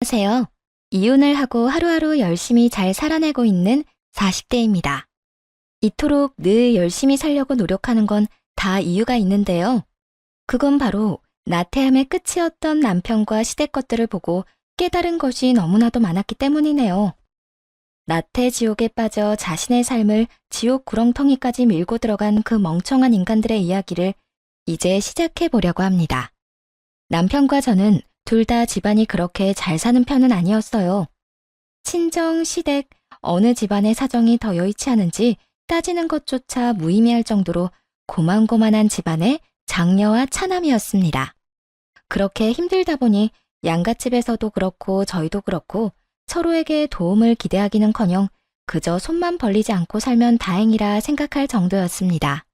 안녕하세요. 이혼을 하고 하루하루 열심히 잘 살아내고 있는 40대입니다. 이토록 늘 열심히 살려고 노력하는 건 다 이유가 있는데요. 그건 바로 나태함의 끝이었던 남편과 시댁 것들을 보고 깨달은 것이 너무나도 많았기 때문이네요. 나태 지옥에 빠져 자신의 삶을 지옥 구렁텅이까지 밀고 들어간 그 멍청한 인간들의 이야기를 이제 시작해 보려고 합니다. 남편과 저는 둘 다 집안이 그렇게 잘 사는 편은 아니었어요. 친정, 시댁, 어느 집안의 사정이 더 여의치 않은지 따지는 것조차 무의미할 정도로 고만고만한 집안의 장녀와 차남이었습니다. 그렇게 힘들다 보니 양갓집에서도 그렇고 저희도 그렇고 서로에게 도움을 기대하기는커녕 그저 손만 벌리지 않고 살면 다행이라 생각할 정도였습니다.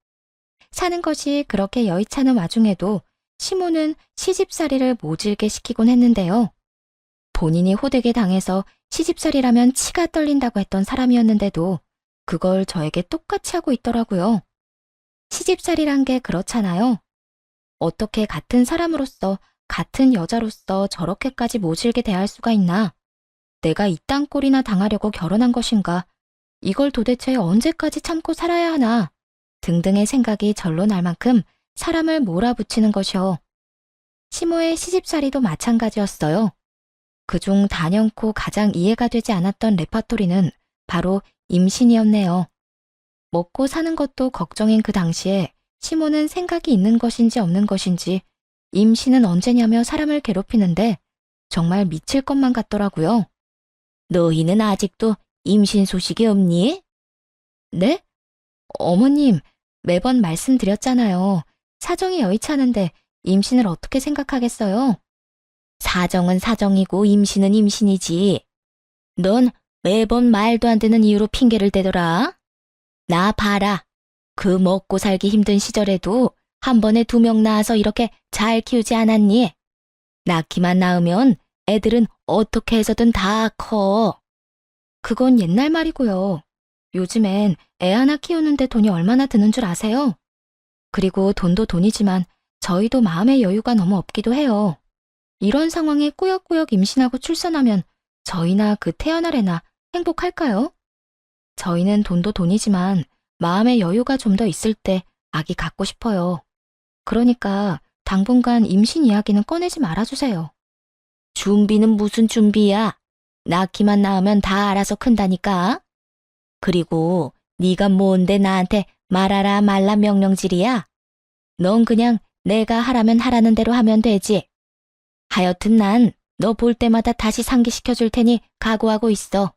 사는 것이 그렇게 여의치 않은 와중에도 시모는 시집살이를 모질게 시키곤 했는데요. 본인이 호되게 당해서 시집살이라면 치가 떨린다고 했던 사람이었는데도 그걸 저에게 똑같이 하고 있더라고요. 시집살이란 게 그렇잖아요. 어떻게 같은 사람으로서, 같은 여자로서 저렇게까지 모질게 대할 수가 있나? 내가 이딴 꼴이나 당하려고 결혼한 것인가? 이걸 도대체 언제까지 참고 살아야 하나? 등등의 생각이 절로 날 만큼 사람을 몰아붙이는 것이요. 시모의 시집살이도 마찬가지였어요. 그중 단연코 가장 이해가 되지 않았던 레파토리는 바로 임신이었네요. 먹고 사는 것도 걱정인 그 당시에 시모는 생각이 있는 것인지 없는 것인지 임신은 언제냐며 사람을 괴롭히는데 정말 미칠 것만 같더라고요. 너희는 아직도 임신 소식이 없니? 네? 어머님, 매번 말씀드렸잖아요. 사정이 여의치 않은데 임신을 어떻게 생각하겠어요? 사정은 사정이고 임신은 임신이지. 넌 매번 말도 안 되는 이유로 핑계를 대더라. 나 봐라. 그 먹고 살기 힘든 시절에도 한 번에 2명 낳아서 이렇게 잘 키우지 않았니? 낳기만 낳으면 애들은 어떻게 해서든 다 커. 그건 옛날 말이고요. 요즘엔 애 하나 키우는데 돈이 얼마나 드는 줄 아세요? 그리고 돈도 돈이지만 저희도 마음의 여유가 너무 없기도 해요. 이런 상황에 꾸역꾸역 임신하고 출산하면 저희나 그 태어날 애나 행복할까요? 저희는 돈도 돈이지만 마음의 여유가 좀 더 있을 때 아기 갖고 싶어요. 그러니까 당분간 임신 이야기는 꺼내지 말아주세요. 준비는 무슨 준비야? 낳기만 낳으면 다 알아서 큰다니까. 그리고 네가 뭔데 나한테 말하라 말라 명령질이야? 넌 그냥 내가 하라면 하라는 대로 하면 되지. 하여튼 난 너 볼 때마다 다시 상기시켜줄 테니 각오하고 있어.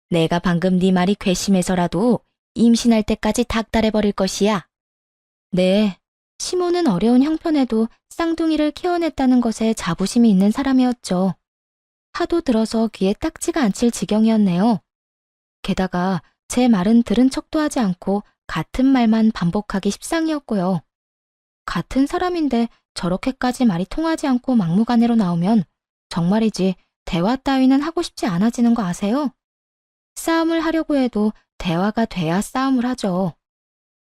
내가 방금 네 말이 괘씸해서라도 임신할 때까지 닥달해버릴 것이야. 네, 시모는 어려운 형편에도 쌍둥이를 키워냈다는 것에 자부심이 있는 사람이었죠. 하도 들어서 귀에 딱지가 않칠 지경이었네요. 게다가 제 말은 들은 척도 하지 않고 같은 말만 반복하기 십상이었고요. 같은 사람인데 저렇게까지 말이 통하지 않고 막무가내로 나오면 정말이지 대화 따위는 하고 싶지 않아지는 거 아세요? 싸움을 하려고 해도 대화가 돼야 싸움을 하죠.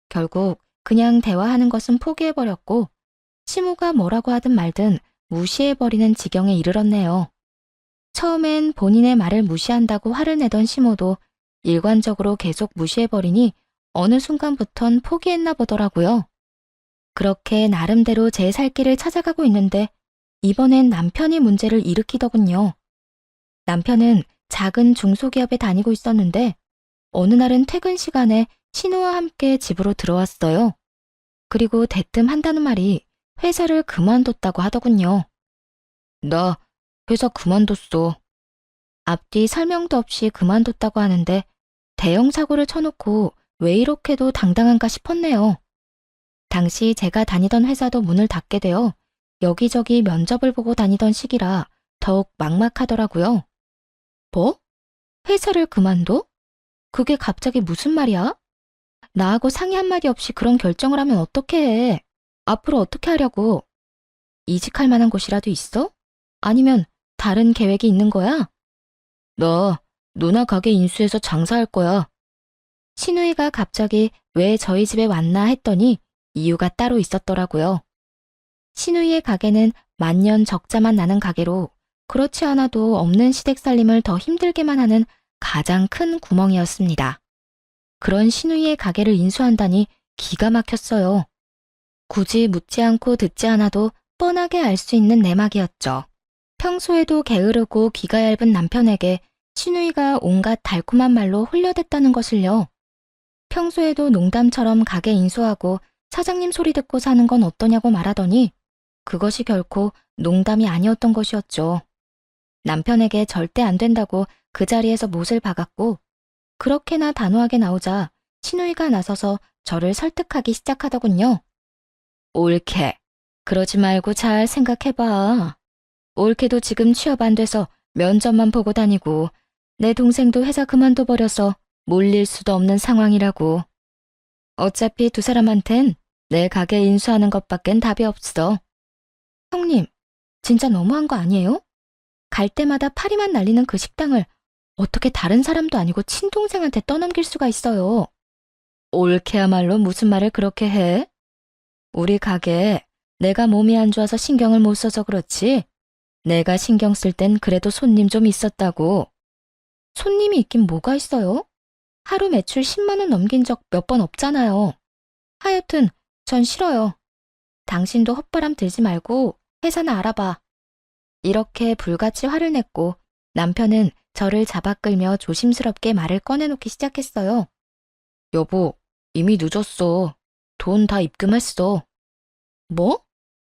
결국 그냥 대화하는 것은 포기해버렸고 시모가 뭐라고 하든 말든 무시해버리는 지경에 이르렀네요. 처음엔 본인의 말을 무시한다고 화를 내던 시모도 일관적으로 계속 무시해버리니 어느 순간부턴 포기했나 보더라고요. 그렇게 나름대로 제 살 길을 찾아가고 있는데 이번엔 남편이 문제를 일으키더군요. 남편은 작은 중소기업에 다니고 있었는데 어느 날은 퇴근 시간에 신우와 함께 집으로 들어왔어요. 그리고 대뜸 한다는 말이 회사를 그만뒀다고 하더군요. 나 회사 그만뒀어. 앞뒤 설명도 없이 그만뒀다고 하는데 대형 사고를 쳐놓고 왜 이렇게도 당당한가 싶었네요. 당시 제가 다니던 회사도 문을 닫게 되어 여기저기 면접을 보고 다니던 시기라 더욱 막막하더라고요. 뭐? 회사를 그만둬? 그게 갑자기 무슨 말이야? 나하고 상의 한마디 없이 그런 결정을 하면 어떻게 해? 앞으로 어떻게 하려고? 이직할 만한 곳이라도 있어? 아니면 다른 계획이 있는 거야? 나 누나 가게 인수해서 장사할 거야. 신우이가 갑자기 왜 저희 집에 왔나 했더니 이유가 따로 있었더라고요. 신우이의 가게는 만년 적자만 나는 가게로 그렇지 않아도 없는 시댁 살림을 더 힘들게만 하는 가장 큰 구멍이었습니다. 그런 신우이의 가게를 인수한다니 기가 막혔어요. 굳이 묻지 않고 듣지 않아도 뻔하게 알 수 있는 내막이었죠. 평소에도 게으르고 귀가 얇은 남편에게 신우이가 온갖 달콤한 말로 홀려댔다는 것을요. 평소에도 농담처럼 가게 인수하고 사장님 소리 듣고 사는 건 어떠냐고 말하더니 그것이 결코 농담이 아니었던 것이었죠. 남편에게 절대 안 된다고 그 자리에서 못을 박았고 그렇게나 단호하게 나오자 신우이가 나서서 저를 설득하기 시작하더군요. 옳게. 그러지 말고 잘 생각해봐. 옳게도 지금 취업 안 돼서 면접만 보고 다니고 내 동생도 회사 그만둬버려서 몰릴 수도 없는 상황이라고. 어차피 두 사람한텐 내 가게 인수하는 것밖엔 답이 없어. 형님, 진짜 너무한 거 아니에요? 갈 때마다 파리만 날리는 그 식당을 어떻게 다른 사람도 아니고 친동생한테 떠넘길 수가 있어요? 옳게야말로 무슨 말을 그렇게 해? 우리 가게에 내가 몸이 안 좋아서 신경을 못 써서 그렇지. 내가 신경 쓸 땐 그래도 손님 좀 있었다고. 손님이 있긴 뭐가 있어요? 하루 매출 10만 원 넘긴 적 몇 번 없잖아요. 하여튼 전 싫어요. 당신도 헛바람 들지 말고 회사나 알아봐. 이렇게 불같이 화를 냈고 남편은 저를 잡아 끌며 조심스럽게 말을 꺼내놓기 시작했어요. 여보, 이미 늦었어. 돈 다 입금했어. 뭐?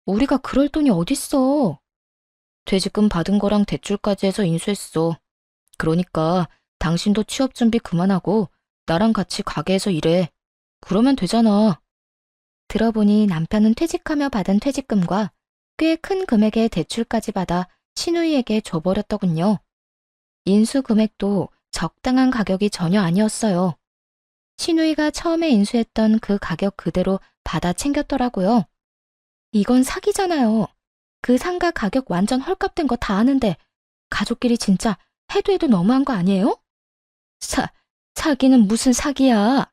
우리가 그럴 돈이 어딨어. 퇴직금 받은 거랑 대출까지 해서 인수했어. 그러니까 당신도 취업 준비 그만하고 나랑 같이 가게에서 일해. 그러면 되잖아. 들어보니 남편은 퇴직하며 받은 퇴직금과 꽤 큰 금액의 대출까지 받아 신우이에게 줘버렸더군요. 인수 금액도 적당한 가격이 전혀 아니었어요. 신우이가 처음에 인수했던 그 가격 그대로 받아 챙겼더라고요. 이건 사기잖아요. 그 상가 가격 완전 헐값된 거 다 아는데 가족끼리 진짜 해도 해도 너무한 거 아니에요? 사기는 무슨 사기야.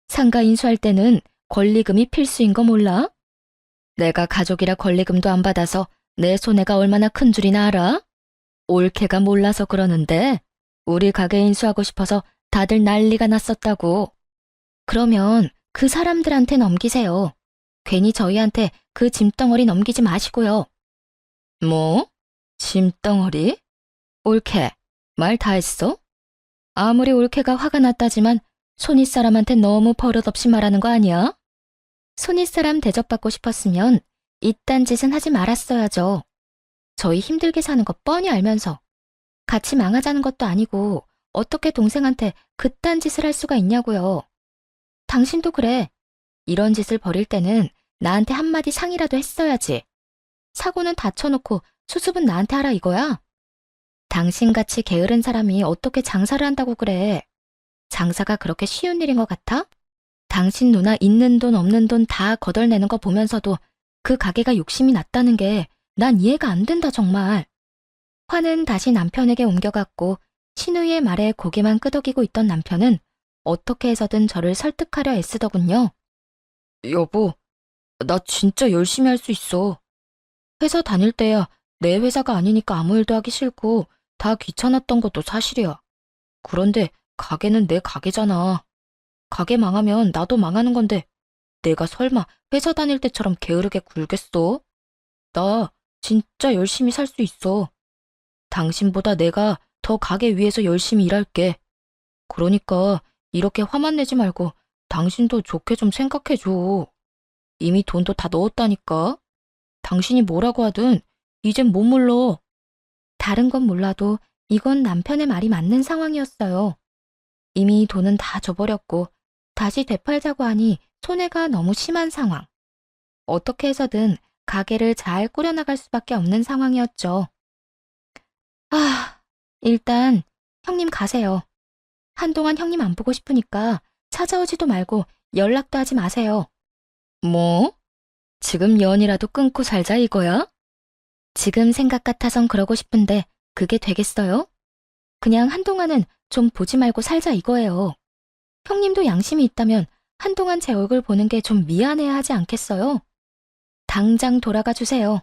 상가 인수할 때는 권리금이 필수인 거 몰라? 내가 가족이라 권리금도 안 받아서 내 손해가 얼마나 큰 줄이나 알아? 올케가 몰라서 그러는데 우리 가게 인수하고 싶어서 다들 난리가 났었다고. 그러면 그 사람들한테 넘기세요. 괜히 저희한테 그 짐덩어리 넘기지 마시고요. 뭐? 짐덩어리? 올케, 말 다 했어? 아무리 올케가 화가 났다지만 손윗사람한테 너무 버릇없이 말하는 거 아니야? 손윗사람 대접받고 싶었으면 이딴 짓은 하지 말았어야죠. 저희 힘들게 사는 거 뻔히 알면서 같이 망하자는 것도 아니고 어떻게 동생한테 그딴 짓을 할 수가 있냐고요. 당신도 그래. 이런 짓을 벌일 때는 나한테 한마디 상의라도 했어야지. 사고는 다 쳐놓고 수습은 나한테 하라 이거야? 당신같이 게으른 사람이 어떻게 장사를 한다고 그래. 장사가 그렇게 쉬운 일인 것 같아? 당신 누나 있는 돈 없는 돈 다 거덜내는 거 보면서도 그 가게가 욕심이 났다는 게 난 이해가 안 된다 정말. 화는 다시 남편에게 옮겨갔고 신우이의 말에 고개만 끄덕이고 있던 남편은 어떻게 해서든 저를 설득하려 애쓰더군요. 여보, 나 진짜 열심히 할 수 있어. 회사 다닐 때야 내 회사가 아니니까 아무 일도 하기 싫고 다 귀찮았던 것도 사실이야. 그런데 가게는 내 가게잖아. 가게 망하면 나도 망하는 건데 내가 설마 회사 다닐 때처럼 게으르게 굴겠어? 나 진짜 열심히 살 수 있어. 당신보다 내가 더 가게 위해서 열심히 일할게. 그러니까 이렇게 화만 내지 말고 당신도 좋게 좀 생각해줘. 이미 돈도 다 넣었다니까. 당신이 뭐라고 하든 이젠 못 물러. 다른 건 몰라도 이건 남편의 말이 맞는 상황이었어요. 이미 돈은 다 줘버렸고 다시 되팔자고 하니 손해가 너무 심한 상황. 어떻게 해서든 가게를 잘 꾸려나갈 수밖에 없는 상황이었죠. 일단 형님 가세요. 한동안 형님 안 보고 싶으니까 찾아오지도 말고 연락도 하지 마세요. 뭐? 지금 연이라도 끊고 살자 이거야? 지금 생각 같아선 그러고 싶은데 그게 되겠어요? 그냥 한동안은 좀 보지 말고 살자 이거예요. 형님도 양심이 있다면 한동안 제 얼굴 보는 게 좀 미안해야 하지 않겠어요? 당장 돌아가 주세요.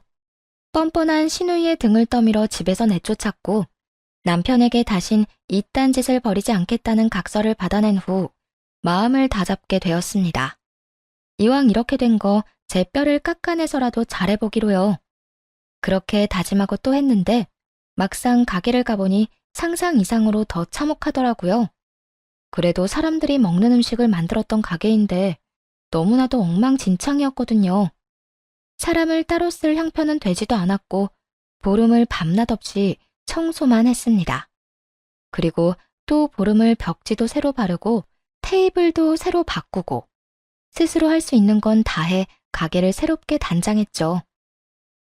뻔뻔한 시누이의 등을 떠밀어 집에서 내쫓았고 남편에게 다신 이딴 짓을 벌이지 않겠다는 각서를 받아낸 후 마음을 다잡게 되었습니다. 이왕 이렇게 된 거 제 뼈를 깎아내서라도 잘해보기로요. 그렇게 다짐하고 또 했는데 막상 가게를 가보니 상상 이상으로 더 참혹하더라고요. 그래도 사람들이 먹는 음식을 만들었던 가게인데 너무나도 엉망진창이었거든요. 사람을 따로 쓸 형편은 되지도 않았고 보름을 밤낮 없이 청소만 했습니다. 그리고 또 보름을 벽지도 새로 바르고 테이블도 새로 바꾸고 스스로 할 수 있는 건 다 해 가게를 새롭게 단장했죠.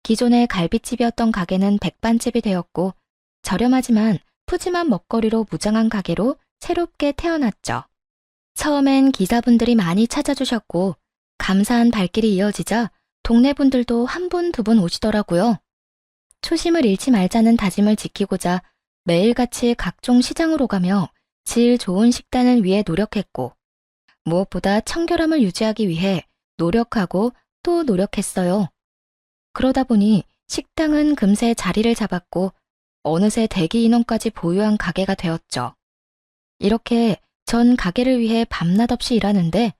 기존의 갈비집이었던 가게는 백반집이 되었고 저렴하지만 푸짐한 먹거리로 무장한 가게로 새롭게 태어났죠. 처음엔 기사분들이 많이 찾아주셨고 감사한 발길이 이어지자 동네 분들도 한 분, 두 분 오시더라고요. 초심을 잃지 말자는 다짐을 지키고자 매일같이 각종 시장으로 가며 질 좋은 식단을 위해 노력했고 무엇보다 청결함을 유지하기 위해 노력하고 또 노력했어요. 그러다 보니 식당은 금세 자리를 잡았고 어느새 대기 인원까지 보유한 가게가 되었죠. 이렇게 전 가게를 위해 밤낮 없이 일하는데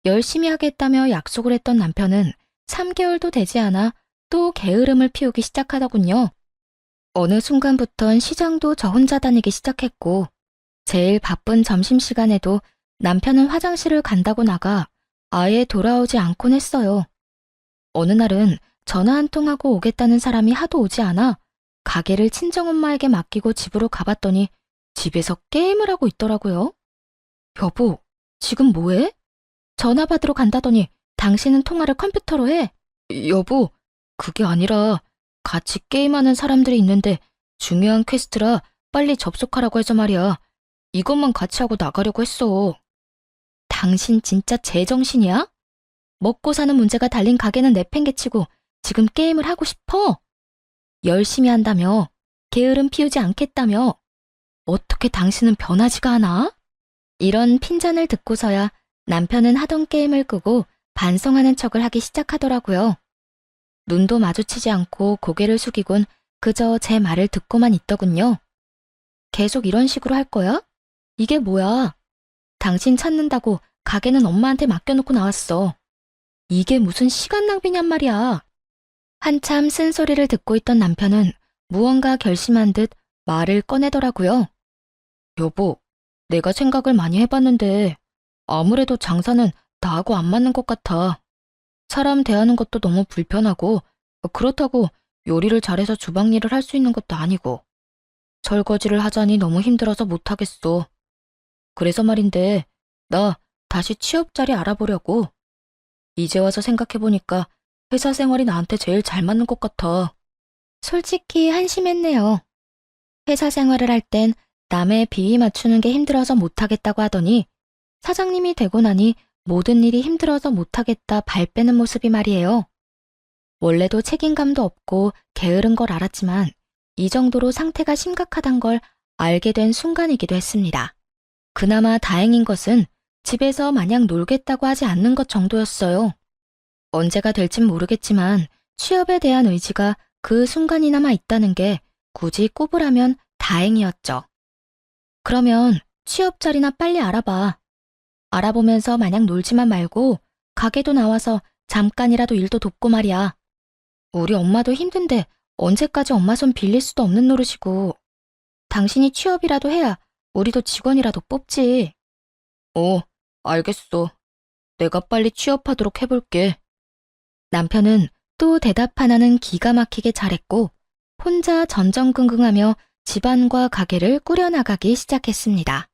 열심히 하겠다며 약속을 했던 남편은 3개월도 되지 않아 또 게으름을 피우기 시작하더군요. 어느 순간부턴 시장도 저 혼자 다니기 시작했고 제일 바쁜 점심시간에도 남편은 화장실을 간다고 나가 아예 돌아오지 않곤 했어요. 어느 날은 전화 한 통하고 오겠다는 사람이 하도 오지 않아 가게를 친정엄마에게 맡기고 집으로 가봤더니 집에서 게임을 하고 있더라고요. 여보, 지금 뭐해? 전화 받으러 간다더니 당신은 통화를 컴퓨터로 해? 여보, 그게 아니라 같이 게임하는 사람들이 있는데 중요한 퀘스트라 빨리 접속하라고 해서 말이야. 이것만 같이 하고 나가려고 했어. 당신 진짜 제정신이야? 먹고 사는 문제가 달린 가게는 내팽개치고 지금 게임을 하고 싶어? 열심히 한다며? 게으름 피우지 않겠다며? 어떻게 당신은 변하지가 않아? 이런 핀잔을 듣고서야 남편은 하던 게임을 끄고 반성하는 척을 하기 시작하더라고요. 눈도 마주치지 않고 고개를 숙이곤 그저 제 말을 듣고만 있더군요. 계속 이런 식으로 할 거야? 이게 뭐야? 당신 찾는다고 가게는 엄마한테 맡겨놓고 나왔어. 이게 무슨 시간 낭비냔 말이야. 한참 쓴소리를 듣고 있던 남편은 무언가 결심한 듯 말을 꺼내더라고요. 여보, 내가 생각을 많이 해봤는데 아무래도 장사는 나하고 안 맞는 것 같아. 사람 대하는 것도 너무 불편하고 그렇다고 요리를 잘해서 주방 일을 할 수 있는 것도 아니고 설거지를 하자니 너무 힘들어서 못하겠어. 그래서 말인데 나 다시 취업 자리 알아보려고. 이제 와서 생각해보니까 회사 생활이 나한테 제일 잘 맞는 것 같아. 솔직히 한심했네요. 회사 생활을 할 땐 남의 비위 맞추는 게 힘들어서 못하겠다고 하더니 사장님이 되고 나니 모든 일이 힘들어서 못하겠다 발 빼는 모습이 말이에요. 원래도 책임감도 없고 게으른 걸 알았지만 이 정도로 상태가 심각하단 걸 알게 된 순간이기도 했습니다. 그나마 다행인 것은 집에서 마냥 놀겠다고 하지 않는 것 정도였어요. 언제가 될진 모르겠지만 취업에 대한 의지가 그 순간이나마 있다는 게 굳이 꼽으라면 다행이었죠. 그러면 취업 자리나 빨리 알아봐. 알아보면서 마냥 놀지만 말고 가게도 나와서 잠깐이라도 일도 돕고 말이야. 우리 엄마도 힘든데 언제까지 엄마 손 빌릴 수도 없는 노릇이고. 당신이 취업이라도 해야 우리도 직원이라도 뽑지. 알겠어. 내가 빨리 취업하도록 해볼게. 남편은 또 대답 하나는 기가 막히게 잘했고 혼자 전전긍긍하며 집안과 가게를 꾸려나가기 시작했습니다.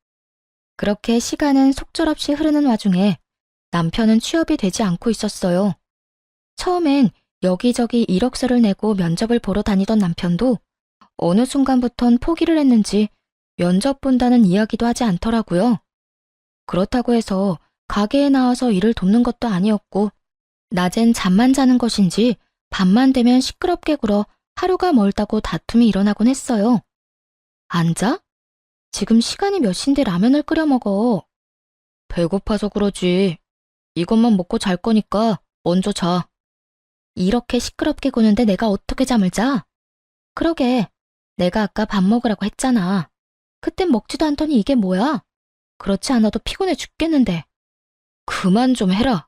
그렇게 시간은 속절없이 흐르는 와중에 남편은 취업이 되지 않고 있었어요. 처음엔 여기저기 이력서를 내고 면접을 보러 다니던 남편도 어느 순간부턴 포기를 했는지 면접 본다는 이야기도 하지 않더라고요. 그렇다고 해서 가게에 나와서 일을 돕는 것도 아니었고 낮엔 잠만 자는 것인지 밤만 되면 시끄럽게 굴어 하루가 멀다고 다툼이 일어나곤 했어요. 안 자? 지금 시간이 몇 시인데 라면을 끓여 먹어. 배고파서 그러지. 이것만 먹고 잘 거니까 먼저 자. 이렇게 시끄럽게 구는데 내가 어떻게 잠을 자? 그러게, 내가 아까 밥 먹으라고 했잖아. 그땐 먹지도 않더니 이게 뭐야? 그렇지 않아도 피곤해 죽겠는데. 그만 좀 해라.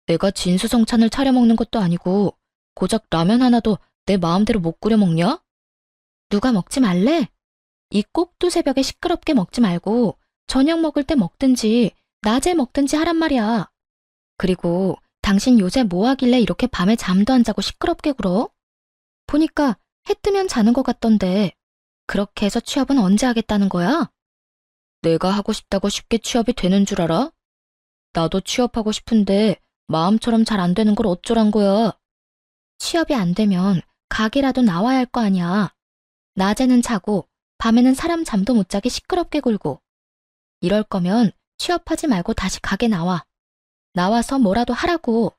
내가 진수성찬을 차려 먹는 것도 아니고 고작 라면 하나도 내 마음대로 못 끓여 먹냐? 누가 먹지 말래? 이 꼭두 새벽에 시끄럽게 먹지 말고 저녁 먹을 때 먹든지 낮에 먹든지 하란 말이야. 그리고 당신 요새 뭐 하길래 이렇게 밤에 잠도 안 자고 시끄럽게 굴어? 보니까 해 뜨면 자는 것 같던데 그렇게 해서 취업은 언제 하겠다는 거야? 내가 하고 싶다고 쉽게 취업이 되는 줄 알아? 나도 취업하고 싶은데 마음처럼 잘 안 되는 걸 어쩌란 거야. 취업이 안 되면 가게라도 나와야 할 거 아니야. 낮에는 자고 밤에는 사람 잠도 못 자게 시끄럽게 굴고. 이럴 거면 취업하지 말고 다시 가게 나와. 나와서 뭐라도 하라고.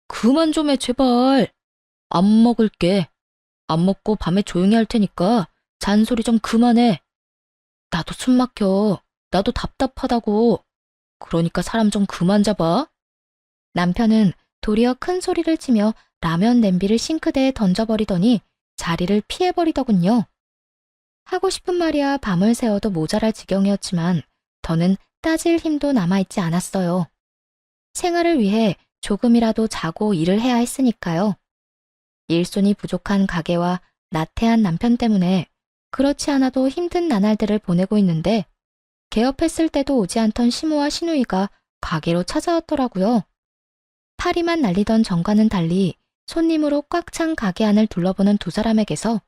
그만 좀 해, 제발. 안 먹을게. 안 먹고 밤에 조용히 할 테니까 잔소리 좀 그만해. 나도 숨 막혀. 나도 답답하다고. 그러니까 사람 좀 그만 잡아. 남편은 도리어 큰 소리를 치며 라면 냄비를 싱크대에 던져버리더니 자리를 피해버리더군요. 하고 싶은 말이야 밤을 새워도 모자랄 지경이었지만 더는 따질 힘도 남아있지 않았어요. 생활을 위해 조금이라도 자고 일을 해야 했으니까요. 일손이 부족한 가게와 나태한 남편 때문에 그렇지 않아도 힘든 나날들을 보내고 있는데 개업했을 때도 오지 않던 시모와 시누이가 가게로 찾아왔더라고요. 파리만 날리던 전과는 달리 손님으로 꽉 찬 가게 안을 둘러보는 두 사람에게서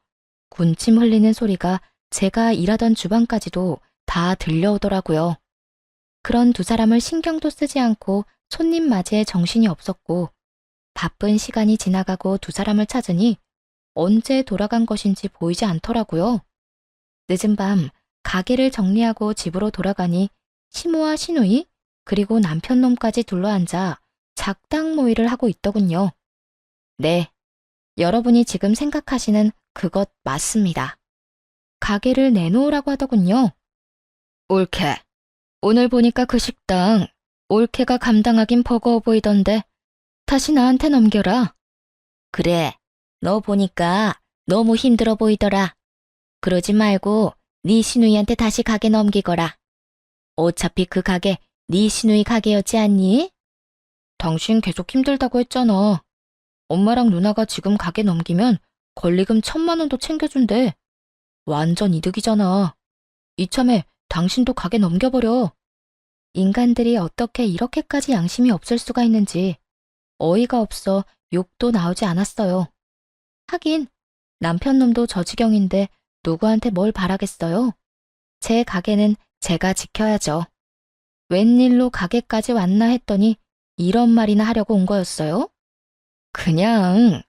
군침 흘리는 소리가 제가 일하던 주방까지도 다 들려오더라고요. 그런 두 사람을 신경도 쓰지 않고 손님 맞이에 정신이 없었고 바쁜 시간이 지나가고 두 사람을 찾으니 언제 돌아간 것인지 보이지 않더라고요. 늦은 밤 가게를 정리하고 집으로 돌아가니 시모와 시누이 그리고 남편 놈까지 둘러앉아 작당 모의를 하고 있더군요. 네, 여러분이 지금 생각하시는 그것 맞습니다. 가게를 내놓으라고 하더군요. 올케, 오늘 보니까 그 식당 올케가 감당하긴 버거워 보이던데 다시 나한테 넘겨라. 그래, 너 보니까 너무 힘들어 보이더라. 그러지 말고 네 시누이한테 다시 가게 넘기거라. 어차피 그 가게 네 시누이 가게였지 않니? 당신 계속 힘들다고 했잖아. 엄마랑 누나가 지금 가게 넘기면 권리금 1,000만 원도 챙겨준대. 완전 이득이잖아. 이참에 당신도 가게 넘겨버려. 인간들이 어떻게 이렇게까지 양심이 없을 수가 있는지 어이가 없어 욕도 나오지 않았어요. 하긴 남편 놈도 저 지경인데 누구한테 뭘 바라겠어요. 제 가게는 제가 지켜야죠. 웬일로 가게까지 왔나 했더니 이런 말이나 하려고 온 거였어요? 그냥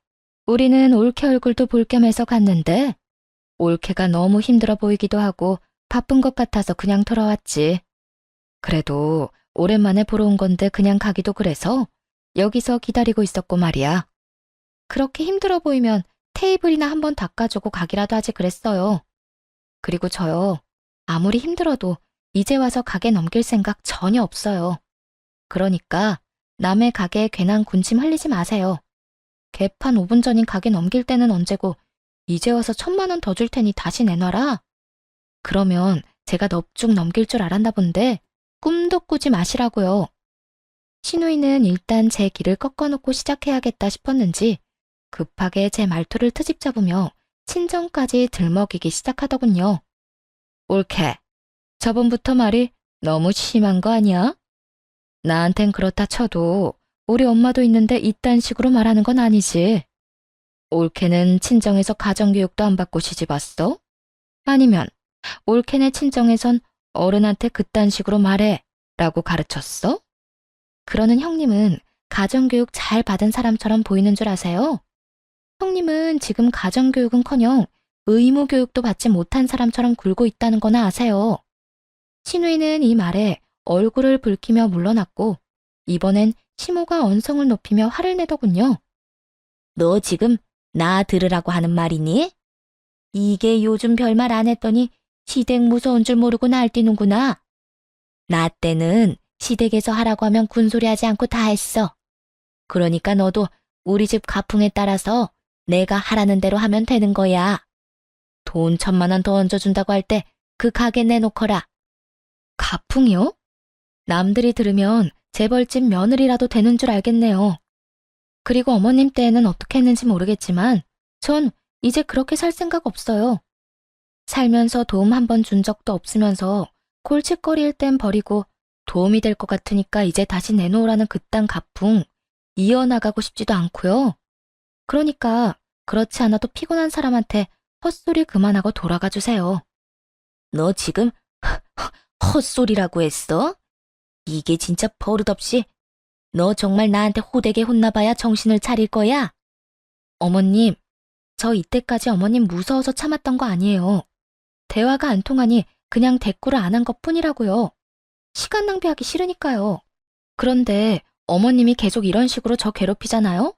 우리는 올케 얼굴도 볼 겸 해서 갔는데 올케가 너무 힘들어 보이기도 하고 바쁜 것 같아서 그냥 돌아왔지. 그래도 오랜만에 보러 온 건데 그냥 가기도 그래서 여기서 기다리고 있었고 말이야. 그렇게 힘들어 보이면 테이블이나 한번 닦아주고 가기라도 하지 그랬어요. 그리고 저요. 아무리 힘들어도 이제 와서 가게 넘길 생각 전혀 없어요. 그러니까 남의 가게에 괜한 군침 흘리지 마세요. 개판 5분 전인 가게 넘길 때는 언제고 이제 와서 1,000만 원 더 줄 테니 다시 내놔라. 그러면 제가 넙죽 넘길 줄 알았나 본데 꿈도 꾸지 마시라고요. 시누이는 일단 제 길을 꺾어놓고 시작해야겠다 싶었는지 급하게 제 말투를 트집 잡으며 친정까지 들먹이기 시작하더군요. 올케, 저번부터 말이 너무 심한 거 아니야? 나한텐 그렇다 쳐도 우리 엄마도 있는데 이딴 식으로 말하는 건 아니지. 올케는 친정에서 가정교육도 안 받고 시집 왔어? 아니면 올케네 친정에선 어른한테 그딴 식으로 말해 라고 가르쳤어? 그러는 형님은 가정교육 잘 받은 사람처럼 보이는 줄 아세요? 형님은 지금 가정교육은커녕 의무교육도 받지 못한 사람처럼 굴고 있다는 거나 아세요? 신우이는 이 말에 얼굴을 붉히며 물러났고 이번엔 시모가 언성을 높이며 화를 내더군요. 너 지금 나 들으라고 하는 말이니? 이게 요즘 별말 안 했더니 시댁 무서운 줄 모르고 날뛰는구나. 나 때는 시댁에서 하라고 하면 군소리 하지 않고 다 했어. 그러니까 너도 우리 집 가풍에 따라서 내가 하라는 대로 하면 되는 거야. 돈 1,000만 원 더 얹어준다고 할 때 그 가게 내놓거라. 가풍이요? 남들이 들으면 재벌집 며느리라도 되는 줄 알겠네요. 그리고 어머님 때에는 어떻게 했는지 모르겠지만 전 이제 그렇게 살 생각 없어요. 살면서 도움 한 번 준 적도 없으면서 골칫거리일 땐 버리고 도움이 될 것 같으니까 이제 다시 내놓으라는 그딴 가풍 이어나가고 싶지도 않고요. 그러니까 그렇지 않아도 피곤한 사람한테 헛소리 그만하고 돌아가 주세요. 너 지금 헛소리라고 했어? 이게 진짜 버릇없이 너 정말 나한테 호되게 혼나봐야 정신을 차릴 거야? 어머님, 저 이때까지 어머님 무서워서 참았던 거 아니에요. 대화가 안 통하니 그냥 대꾸를 안 한 것뿐이라고요. 시간 낭비하기 싫으니까요. 그런데 어머님이 계속 이런 식으로 저 괴롭히잖아요?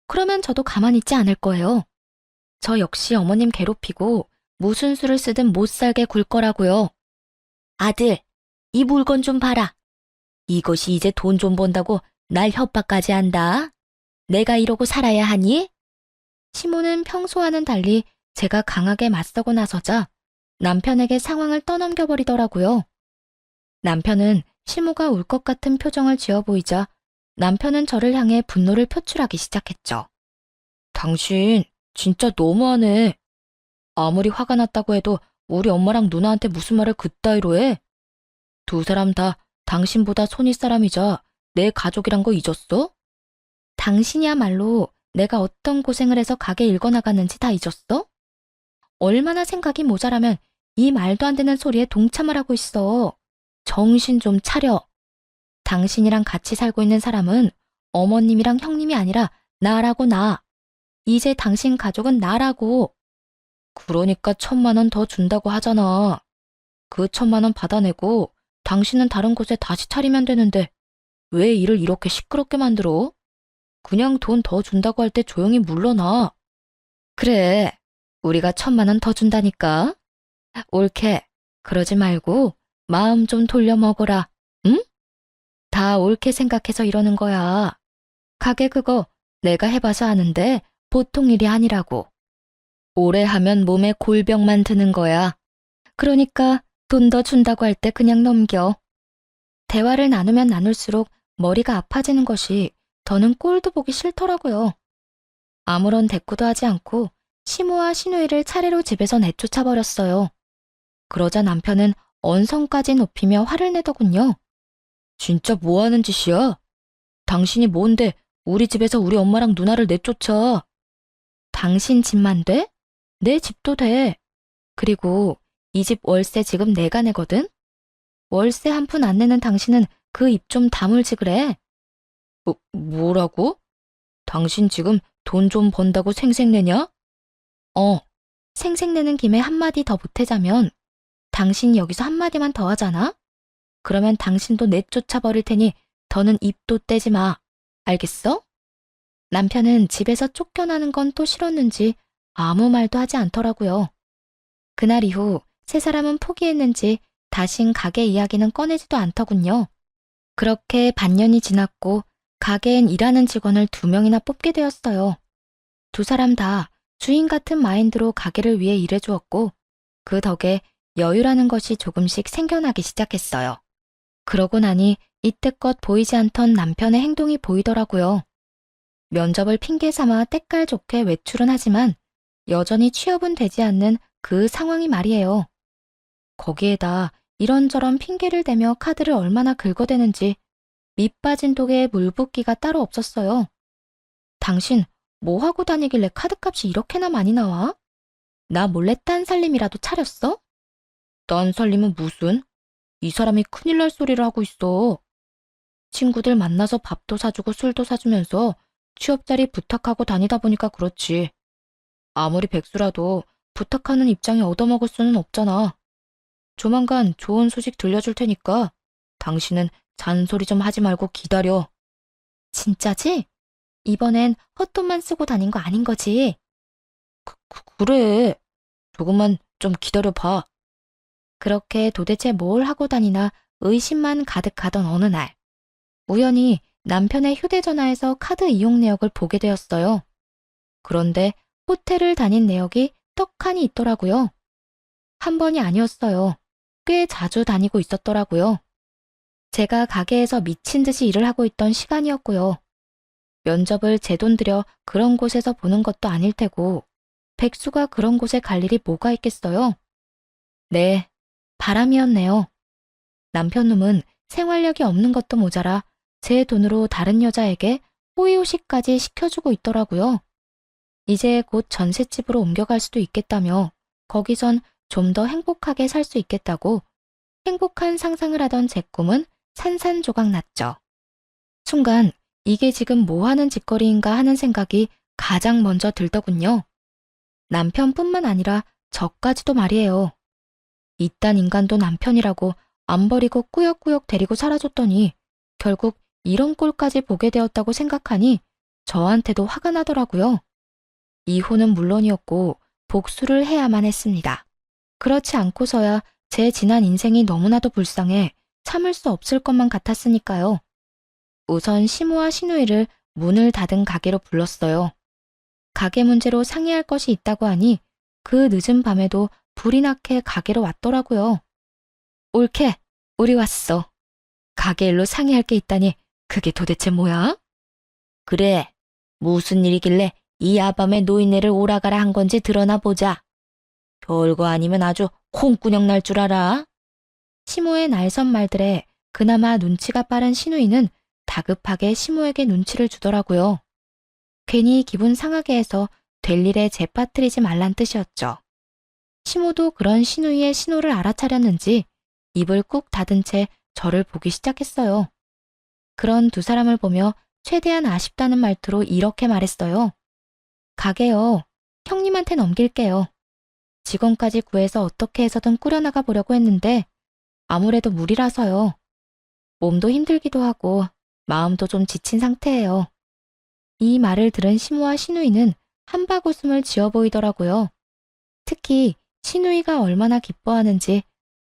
그러면 저도 가만히 있지 않을 거예요. 저 역시 어머님 괴롭히고 무슨 수를 쓰든 못 살게 굴 거라고요. 아들, 이 물건 좀 봐라. 이것이 이제 돈 좀 번다고 날 협박까지 한다. 내가 이러고 살아야 하니? 시모는 평소와는 달리 제가 강하게 맞서고 나서자 남편에게 상황을 떠넘겨버리더라고요. 남편은 시모가 울 것 같은 표정을 지어 보이자 남편은 저를 향해 분노를 표출하기 시작했죠. 당신 진짜 너무하네. 아무리 화가 났다고 해도 우리 엄마랑 누나한테 무슨 말을 그따위로 해? 두 사람 다 당신보다 손윗 사람이자 내 가족이란 거 잊었어? 당신이야말로 내가 어떤 고생을 해서 가게 읽어나갔는지 다 잊었어? 얼마나 생각이 모자라면 이 말도 안 되는 소리에 동참을 하고 있어. 정신 좀 차려. 당신이랑 같이 살고 있는 사람은 어머님이랑 형님이 아니라 나라고 나. 이제 당신 가족은 나라고. 그러니까 1,000만 원 더 준다고 하잖아. 그 1,000만 원 받아내고 당신은 다른 곳에 다시 차리면 되는데 왜 일을 이렇게 시끄럽게 만들어? 그냥 돈 더 준다고 할 때 조용히 물러나. 그래, 우리가 1,000만 원 더 준다니까. 옳게, 그러지 말고 마음 좀 돌려 먹어라, 응? 다 옳게 생각해서 이러는 거야. 가게 그거 내가 해봐서 아는데 보통 일이 아니라고. 오래 하면 몸에 골병만 드는 거야. 그러니까 돈 더 준다고 할 때 그냥 넘겨. 대화를 나누면 나눌수록 머리가 아파지는 것이 더는 꼴도 보기 싫더라고요. 아무런 대꾸도 하지 않고 시모와 시누이를 차례로 집에서 내쫓아버렸어요. 그러자 남편은 언성까지 높이며 화를 내더군요. 진짜 뭐하는 짓이야? 당신이 뭔데 우리 집에서 우리 엄마랑 누나를 내쫓아? 당신 집만 돼? 내 집도 돼. 그리고 이 집 월세 지금 내가 내거든? 월세 한 푼 안 내는 당신은 그 입 좀 다물지 그래. 뭐라고? 당신 지금 돈 좀 번다고 생색내냐? 생색내는 김에 한마디 더 보태자면 당신이 여기서 한마디만 더 하잖아? 그러면 당신도 내쫓아 버릴 테니 더는 입도 떼지 마. 알겠어? 남편은 집에서 쫓겨나는 건 또 싫었는지 아무 말도 하지 않더라고요. 그날 이후 세 사람은 포기했는지 다신 가게 이야기는 꺼내지도 않더군요. 그렇게 반년이 지났고 가게엔 일하는 직원을 2명이나 뽑게 되었어요. 두 사람 다 주인 같은 마인드로 가게를 위해 일해주었고 그 덕에 여유라는 것이 조금씩 생겨나기 시작했어요. 그러고 나니 이때껏 보이지 않던 남편의 행동이 보이더라고요. 면접을 핑계 삼아 때깔 좋게 외출은 하지만 여전히 취업은 되지 않는 그 상황이 말이에요. 거기에다 이런저런 핑계를 대며 카드를 얼마나 긁어대는지 밑빠진 독에 물 붓기가 따로 없었어요. 당신 뭐 하고 다니길래 카드값이 이렇게나 많이 나와? 나 몰래 딴 살림이라도 차렸어? 딴 살림은 무슨? 이 사람이 큰일 날 소리를 하고 있어. 친구들 만나서 밥도 사주고 술도 사주면서 취업자리 부탁하고 다니다 보니까 그렇지. 아무리 백수라도 부탁하는 입장에 얻어먹을 수는 없잖아. 조만간 좋은 소식 들려줄 테니까 당신은 잔소리 좀 하지 말고 기다려. 진짜지? 이번엔 헛돈만 쓰고 다닌 거 아닌 거지? 그래. 조금만 좀 기다려봐. 그렇게 도대체 뭘 하고 다니나 의심만 가득하던 어느 날, 우연히 남편의 휴대전화에서 카드 이용 내역을 보게 되었어요. 그런데 호텔을 다닌 내역이 떡하니 있더라고요. 한 번이 아니었어요. 꽤 자주 다니고 있었더라고요. 제가 가게에서 미친 듯이 일을 하고 있던 시간이었고요. 면접을 제 돈 들여 그런 곳에서 보는 것도 아닐 테고 백수가 그런 곳에 갈 일이 뭐가 있겠어요? 네, 바람이었네요. 남편놈은 생활력이 없는 것도 모자라 제 돈으로 다른 여자에게 호의호식까지 시켜주고 있더라고요. 이제 곧 전셋집으로 옮겨갈 수도 있겠다며 거기선 좀 더 행복하게 살 수 있겠다고 행복한 상상을 하던 제 꿈은 산산조각 났죠. 순간 이게 지금 뭐 하는 짓거리인가 하는 생각이 가장 먼저 들더군요. 남편뿐만 아니라 저까지도 말이에요. 이딴 인간도 남편이라고 안 버리고 꾸역꾸역 데리고 살아줬더니 결국 이런 꼴까지 보게 되었다고 생각하니 저한테도 화가 나더라고요. 이혼은 물론이었고 복수를 해야만 했습니다. 그렇지 않고서야 제 지난 인생이 너무나도 불쌍해 참을 수 없을 것만 같았으니까요. 우선 시모와 시누이를 문을 닫은 가게로 불렀어요. 가게 문제로 상의할 것이 있다고 하니 그 늦은 밤에도 불이 나게 가게로 왔더라고요. 옳게, 우리 왔어. 가게 일로 상의할 게 있다니 그게 도대체 뭐야? 그래, 무슨 일이길래 이 야밤에 노인네를 오라가라 한 건지 드러나 보자. 별거 아니면 아주 콩꾸녕 날 줄 알아? 시모의 날선 말들에 그나마 눈치가 빠른 시누이는 다급하게 시모에게 눈치를 주더라고요. 괜히 기분 상하게 해서 될 일에 재빠뜨리지 말란 뜻이었죠. 시모도 그런 시누이의 신호를 알아차렸는지 입을 꾹 닫은 채 저를 보기 시작했어요. 그런 두 사람을 보며 최대한 아쉽다는 말투로 이렇게 말했어요. 가게요. 형님한테 넘길게요. 직원까지 구해서 어떻게 해서든 꾸려나가 보려고 했는데 아무래도 무리라서요. 몸도 힘들기도 하고 마음도 좀 지친 상태예요. 이 말을 들은 시모와 시누이는 한바구음을 지어 보이더라고요. 특히 시누이가 얼마나 기뻐하는지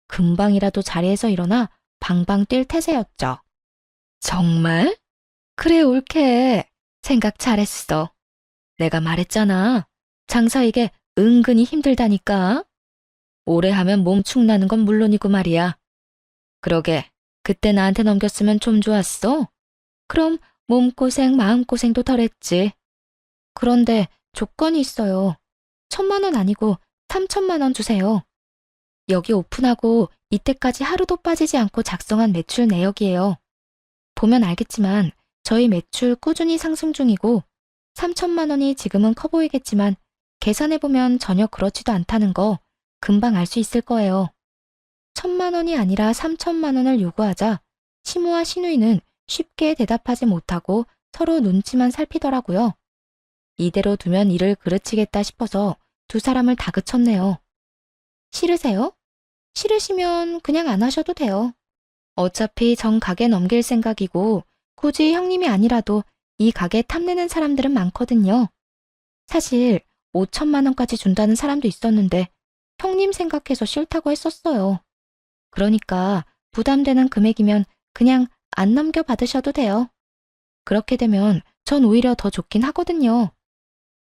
금방이라도 자리에서 일어나 방방 뛸 태세였죠. 정말? 그래 옳게. 생각 잘했어. 내가 말했잖아. 장사 이게 은근히 힘들다니까. 오래 하면 몸 축나는 건 물론이고 말이야. 그러게, 그때 나한테 넘겼으면 좀 좋았어. 그럼 몸고생, 마음고생도 덜했지. 그런데 조건이 있어요. 1,000만 원 아니고 3,000만 원 주세요. 여기 오픈하고 이때까지 하루도 빠지지 않고 작성한 매출 내역이에요. 보면 알겠지만 저희 매출 꾸준히 상승 중이고 3,000만 원이 지금은 커 보이겠지만 계산해보면 전혀 그렇지도 않다는 거 금방 알 수 있을 거예요. 1,000만 원이 아니라 3,000만 원을 요구하자 시모와 시누이는 쉽게 대답하지 못하고 서로 눈치만 살피더라고요. 이대로 두면 일을 그르치겠다 싶어서 두 사람을 다그쳤네요. 싫으세요? 싫으시면 그냥 안 하셔도 돼요. 어차피 정 가게 넘길 생각이고 굳이 형님이 아니라도 이 가게 탐내는 사람들은 많거든요. 사실 5,000만 원까지 준다는 사람도 있었는데 형님 생각해서 싫다고 했었어요. 그러니까 부담되는 금액이면 그냥 안 넘겨받으셔도 돼요. 그렇게 되면 전 오히려 더 좋긴 하거든요.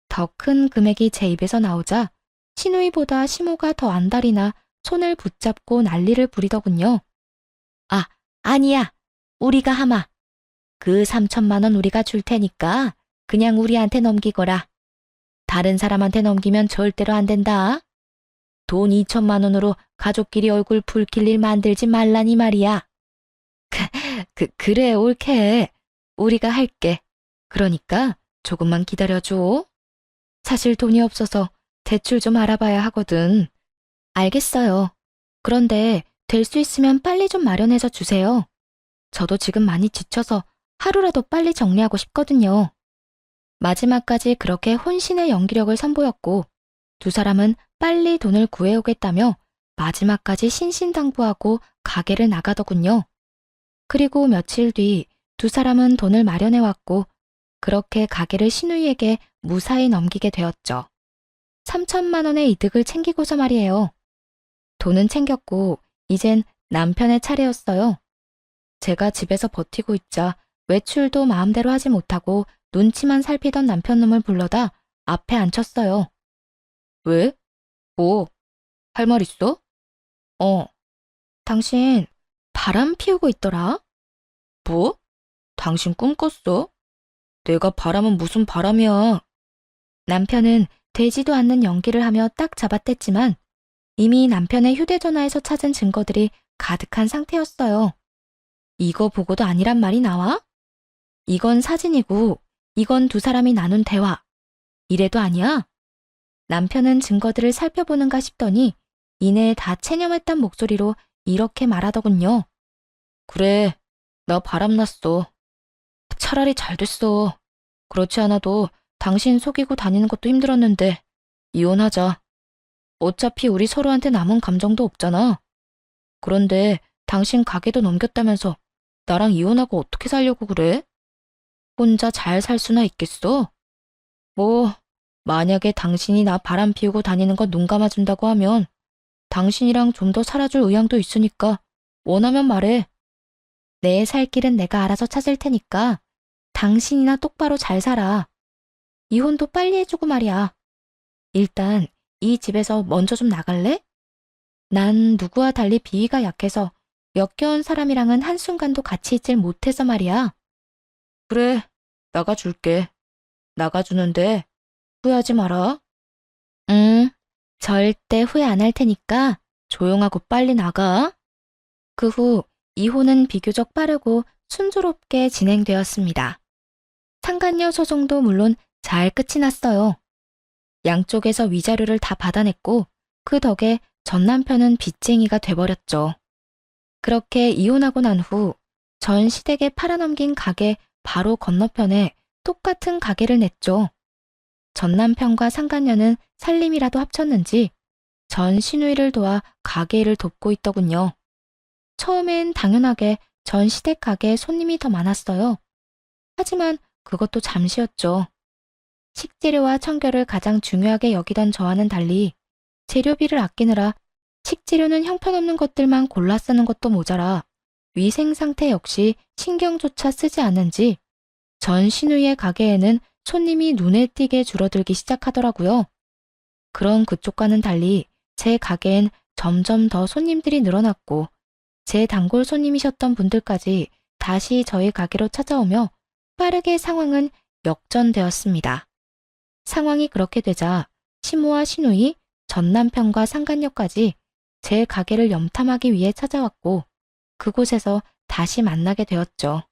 더 큰 금액이 제 입에서 나오자 시누이보다 시모가 더 안달이나 손을 붙잡고 난리를 부리더군요. 아, 아니야. 우리가 하마. 그 3,000만 원 우리가 줄 테니까 그냥 우리한테 넘기거라. 다른 사람한테 넘기면 절대로 안 된다. 돈 2,000만 원으로 가족끼리 얼굴 붉힐 일 만들지 말라니 말이야. 그래, 옳게. 우리가 할게. 그러니까 조금만 기다려줘. 사실 돈이 없어서 대출 좀 알아봐야 하거든. 알겠어요. 그런데 될 수 있으면 빨리 좀 마련해서 주세요. 저도 지금 많이 지쳐서 하루라도 빨리 정리하고 싶거든요. 마지막까지 그렇게 혼신의 연기력을 선보였고 두 사람은 빨리 돈을 구해오겠다며 마지막까지 신신당부하고 가게를 나가더군요. 그리고 며칠 뒤 두 사람은 돈을 마련해왔고 그렇게 가게를 시누이에게 무사히 넘기게 되었죠. 3,000만 원의 이득을 챙기고서 말이에요. 돈은 챙겼고 이젠 남편의 차례였어요. 제가 집에서 버티고 있자 외출도 마음대로 하지 못하고 눈치만 살피던 남편놈을 불러다 앞에 앉혔어요. 왜? 뭐? 할 말 있어? 어, 당신 바람 피우고 있더라? 뭐? 당신 꿈 꿨어? 내가 바람은 무슨 바람이야? 남편은 되지도 않는 연기를 하며 딱 잡아댔지만 이미 남편의 휴대전화에서 찾은 증거들이 가득한 상태였어요. 이거 보고도 아니란 말이 나와? 이건 사진이고 이건 두 사람이 나눈 대화. 이래도 아니야? 남편은 증거들을 살펴보는가 싶더니 이내 다 체념했단 목소리로 이렇게 말하더군요. 그래, 나 바람났어. 차라리 잘 됐어. 그렇지 않아도 당신 속이고 다니는 것도 힘들었는데 이혼하자. 어차피 우리 서로한테 남은 감정도 없잖아. 그런데 당신 가게도 넘겼다면서 나랑 이혼하고 어떻게 살려고 그래? 혼자 잘 살 수나 있겠어? 뭐, 만약에 당신이 나 바람 피우고 다니는 거 눈 감아준다고 하면 당신이랑 좀 더 살아줄 의향도 있으니까 원하면 말해. 내 살 길은 내가 알아서 찾을 테니까 당신이나 똑바로 잘 살아. 이혼도 빨리 해주고 말이야. 일단 이 집에서 먼저 좀 나갈래? 난 누구와 달리 비위가 약해서 역겨운 사람이랑은 한순간도 같이 있질 못해서 말이야. 그래, 나가줄게. 나가주는데 후회하지 마라. 응, 절대 후회 안 할 테니까 조용하고 빨리 나가. 그 후 이혼은 비교적 빠르고 순조롭게 진행되었습니다. 상간녀 소송도 물론 잘 끝이 났어요. 양쪽에서 위자료를 다 받아냈고 그 덕에 전 남편은 빚쟁이가 돼버렸죠. 그렇게 이혼하고 난 후 전 시댁에 팔아넘긴 가게 바로 건너편에 똑같은 가게를 냈죠. 전 남편과 상간녀는 살림이라도 합쳤는지 전 시누이를 도와 가게 일을 돕고 있더군요. 처음엔 당연하게 전 시댁 가게에 손님이 더 많았어요. 하지만 그것도 잠시였죠. 식재료와 청결을 가장 중요하게 여기던 저와는 달리 재료비를 아끼느라 식재료는 형편없는 것들만 골라 쓰는 것도 모자라 위생 상태 역시 신경조차 쓰지 않는지 전 시누이의 가게에는 손님이 눈에 띄게 줄어들기 시작하더라고요. 그런 그쪽과는 달리 제 가게엔 점점 더 손님들이 늘어났고 제 단골 손님이셨던 분들까지 다시 저희 가게로 찾아오며 빠르게 상황은 역전되었습니다. 상황이 그렇게 되자 시모와 시누이, 전 남편과 상간녀까지 제 가게를 염탐하기 위해 찾아왔고 그곳에서 다시 만나게 되었죠.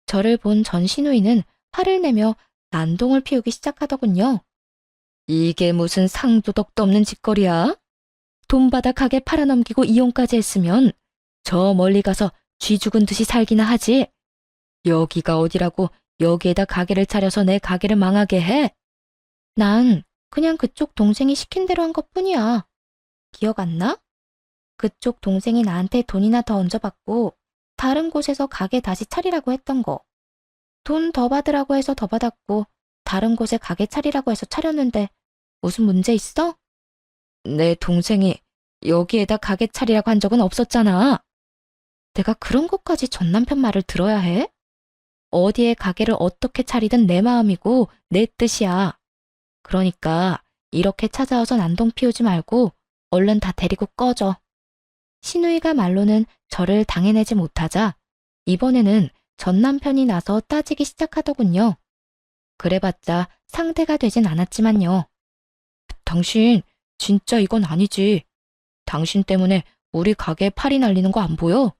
저를 본 전 시누이는 화를 내며 난동을 피우기 시작하더군요. 이게 무슨 상도덕도 없는 짓거리야? 돈 받아 가게 팔아넘기고 이혼까지 했으면 저 멀리 가서 쥐 죽은 듯이 살기나 하지. 여기가 어디라고 여기에다 가게를 차려서 내 가게를 망하게 해? 난 그냥 그쪽 동생이 시킨 대로 한 것뿐이야. 기억 안 나? 그쪽 동생이 나한테 돈이나 더 얹어받고 다른 곳에서 가게 다시 차리라고 했던 거. 돈 더 받으라고 해서 더 받았고 다른 곳에 가게 차리라고 해서 차렸는데 무슨 문제 있어? 내 동생이 여기에다 가게 차리라고 한 적은 없었잖아. 내가 그런 것까지 전 남편 말을 들어야 해? 어디에 가게를 어떻게 차리든 내 마음이고 내 뜻이야. 그러니까 이렇게 찾아와서 난동 피우지 말고 얼른 다 데리고 꺼져. 시누이가 말로는 저를 당해내지 못하자 이번에는 전 남편이 나서 따지기 시작하더군요. 그래봤자 상대가 되진 않았지만요. 당신 진짜 이건 아니지. 당신 때문에 우리 가게에 파리 날리는 거 안 보여?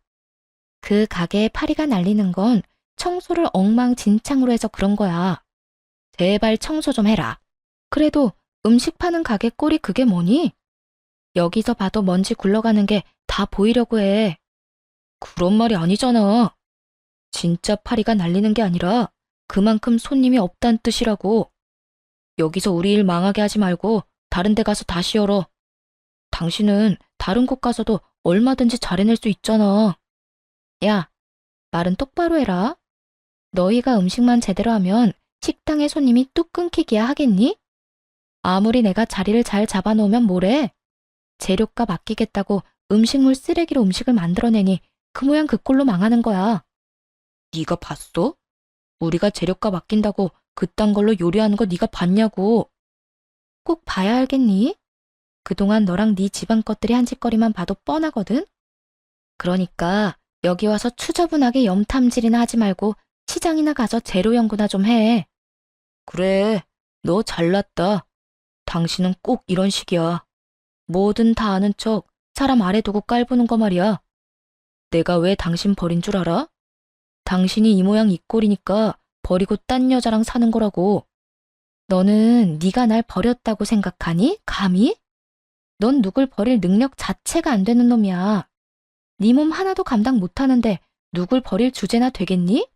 그 가게에 파리가 날리는 건 청소를 엉망진창으로 해서 그런 거야. 제발 청소 좀 해라. 그래도 음식 파는 가게 꼴이 그게 뭐니? 여기서 봐도 먼지 굴러가는 게 다 보이려고 해. 그런 말이 아니잖아. 진짜 파리가 날리는 게 아니라 그만큼 손님이 없단 뜻이라고. 여기서 우리 일 망하게 하지 말고 다른 데 가서 다시 열어. 당신은 다른 곳 가서도 얼마든지 잘해낼 수 있잖아. 야, 말은 똑바로 해라. 너희가 음식만 제대로 하면 식당에 손님이 뚝 끊기기야 하겠니? 아무리 내가 자리를 잘 잡아놓으면 뭐래? 재료값 아끼겠다고 음식물 쓰레기로 음식을 만들어내니 그 모양 그 꼴로 망하는 거야. 네가 봤어? 우리가 재료값 아낀다고 그딴 걸로 요리하는 거 네가 봤냐고. 꼭 봐야 알겠니? 그동안 너랑 네 집안 것들이 한 짓거리만 봐도 뻔하거든? 그러니까 여기 와서 추저분하게 염탐질이나 하지 말고 시장이나 가서 재료 연구나 좀 해. 그래, 너 잘났다. 당신은 꼭 이런 식이야. 뭐든 다 아는 척 사람 아래 두고 깔보는 거 말이야. 내가 왜 당신 버린 줄 알아? 당신이 이 모양 이 꼴이니까 버리고 딴 여자랑 사는 거라고. 너는 네가 날 버렸다고 생각하니? 감히? 넌 누굴 버릴 능력 자체가 안 되는 놈이야. 네 몸 하나도 감당 못하는데 누굴 버릴 주제나 되겠니?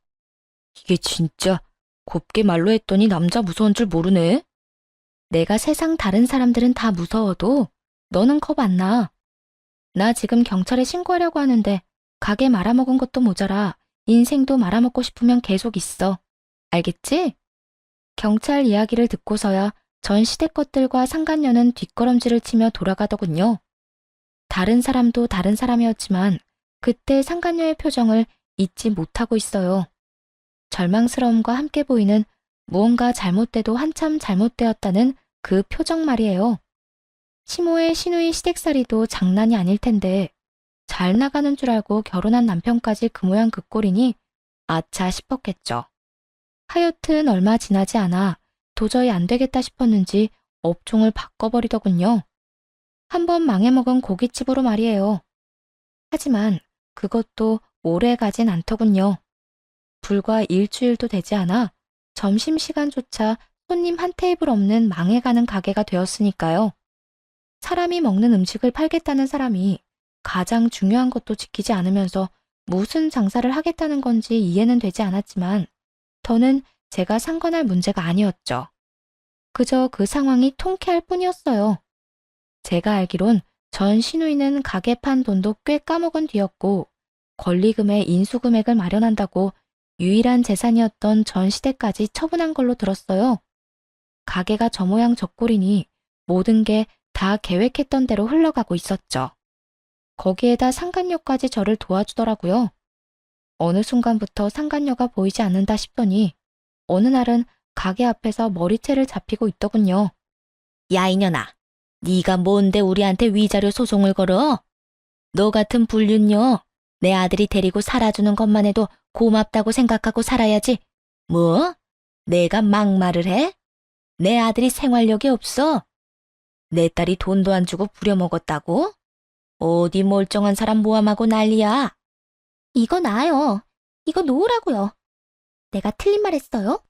이게 진짜 곱게 말로 했더니 남자 무서운 줄 모르네. 내가 세상 다른 사람들은 다 무서워도 너는 겁 안 나. 나 지금 경찰에 신고하려고 하는데 가게 말아먹은 것도 모자라 인생도 말아먹고 싶으면 계속 있어. 알겠지? 경찰 이야기를 듣고서야 전 시댁 것들과 상간녀는 뒷걸음질을 치며 돌아가더군요. 다른 사람도 다른 사람이었지만 그때 상간녀의 표정을 잊지 못하고 있어요. 절망스러움과 함께 보이는 무언가 잘못돼도 한참 잘못되었다는 그 표정 말이에요. 시모의 시누이 시댁살이도 장난이 아닐 텐데 잘 나가는 줄 알고 결혼한 남편까지 그 모양 그 꼴이니 아차 싶었겠죠. 하여튼 얼마 지나지 않아 도저히 안 되겠다 싶었는지 업종을 바꿔버리더군요. 한번 망해먹은 고깃집으로 말이에요. 하지만 그것도 오래 가진 않더군요. 불과 일주일도 되지 않아 점심시간조차 손님 한 테이블 없는 망해가는 가게가 되었으니까요. 사람이 먹는 음식을 팔겠다는 사람이 가장 중요한 것도 지키지 않으면서 무슨 장사를 하겠다는 건지 이해는 되지 않았지만 더는 제가 상관할 문제가 아니었죠. 그저 그 상황이 통쾌할 뿐이었어요. 제가 알기론 전 시누이는 가게 판 돈도 꽤 까먹은 뒤였고 권리금의 인수금액을 마련한다고 유일한 재산이었던 전 시댁까지 처분한 걸로 들었어요. 가게가 저 모양 저 꼴이니 모든 게 다 계획했던 대로 흘러가고 있었죠. 거기에다 상간녀까지 저를 도와주더라고요. 어느 순간부터 상간녀가 보이지 않는다 싶더니 어느 날은 가게 앞에서 머리채를 잡히고 있더군요. 야 이년아, 네가 뭔데 우리한테 위자료 소송을 걸어? 너 같은 불륜녀, 내 아들이 데리고 살아주는 것만 해도 고맙다고 생각하고 살아야지. 뭐? 내가 막말을 해? 내 아들이 생활력이 없어? 내 딸이 돈도 안 주고 부려먹었다고? 어디 멀쩡한 사람 모함하고 난리야? 이거 나요. 이거 놓으라고요. 내가 틀린 말 했어요?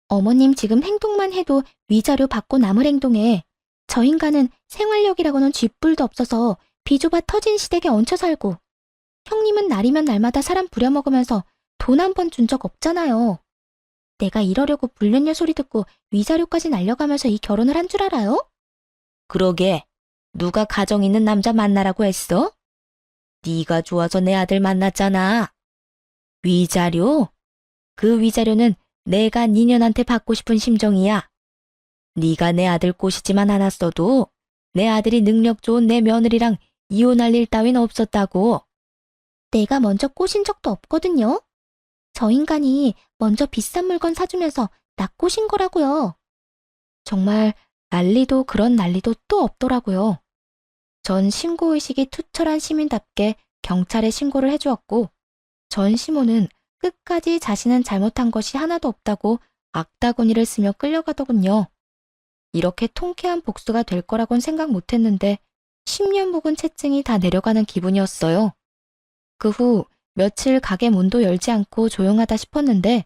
어머님 지금 행동만 해도 위자료 받고 남을 행동해. 저 인간은 생활력이라고는 쥐뿔도 없어서 비좁아 터진 시댁에 얹혀 살고 형님은 날이면 날마다 사람 부려먹으면서 돈 한 번 준 적 없잖아요. 내가 이러려고 불륜녀 소리 듣고 위자료까지 날려가면서 이 결혼을 한 줄 알아요? 그러게, 누가 가정 있는 남자 만나라고 했어? 네가 좋아서 내 아들 만났잖아. 위자료? 그 위자료는 내가 니년한테 받고 싶은 심정이야. 네가 내 아들 꼬시지만 않았어도 내 아들이 능력 좋은 내 며느리랑 이혼할 일 따윈 없었다고. 내가 먼저 꼬신 적도 없거든요. 저 인간이 먼저 비싼 물건 사주면서 나 꼬신 거라고요. 정말 난리도 그런 난리도 또 없더라고요. 전 신고의식이 투철한 시민답게 경찰에 신고를 해주었고 전 시모는 끝까지 자신은 잘못한 것이 하나도 없다고 악다구니를 쓰며 끌려가더군요. 이렇게 통쾌한 복수가 될 거라곤 생각 못했는데 10년 묵은 채증이 다 내려가는 기분이었어요. 그 후 며칠 가게 문도 열지 않고 조용하다 싶었는데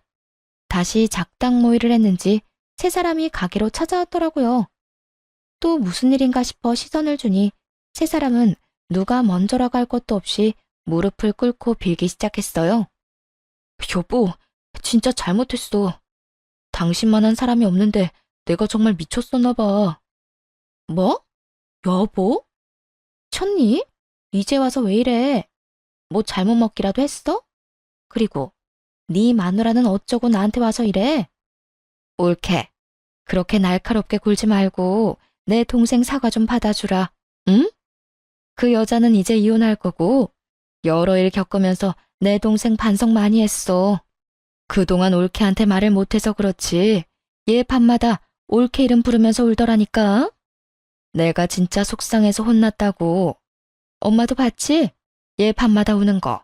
다시 작당 모의를 했는지 세 사람이 가게로 찾아왔더라고요. 또 무슨 일인가 싶어 시선을 주니 세 사람은 누가 먼저라고 할 것도 없이 무릎을 꿇고 빌기 시작했어요. 여보, 진짜 잘못했어. 당신만한 사람이 없는데 내가 정말 미쳤었나 봐. 뭐? 여보? 쳤니? 이제 와서 왜 이래? 뭐 잘못 먹기라도 했어? 그리고 네 마누라는 어쩌고 나한테 와서 이래? 옳게. 그렇게 날카롭게 굴지 말고 내 동생 사과 좀 받아주라. 응? 그 여자는 이제 이혼할 거고 여러 일 겪으면서 내 동생 반성 많이 했어. 그동안 올케한테 말을 못해서 그렇지. 얘 밤마다 올케 이름 부르면서 울더라니까. 내가 진짜 속상해서 혼났다고. 엄마도 봤지? 얘 밤마다 우는 거.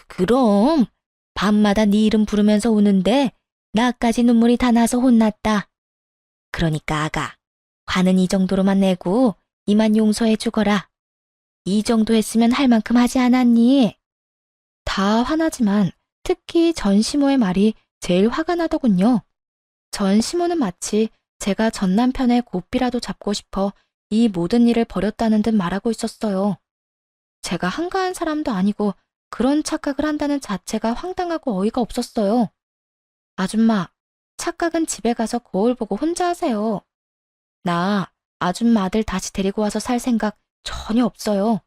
그럼 밤마다 네 이름 부르면서 우는데 나까지 눈물이 다 나서 혼났다. 그러니까 아가, 화는 이 정도로만 내고 이만 용서해 주거라. 이 정도 했으면 할 만큼 하지 않았니? 다 화나지만 특히 전시모의 말이 제일 화가 나더군요. 전시모는 마치 제가 전 남편의 고삐라도 잡고 싶어 이 모든 일을 벌였다는 듯 말하고 있었어요. 제가 한가한 사람도 아니고 그런 착각을 한다는 자체가 황당하고 어이가 없었어요. 아줌마, 착각은 집에 가서 거울 보고 혼자 하세요. 나 아줌마 아들 다시 데리고 와서 살 생각 전혀 없어요.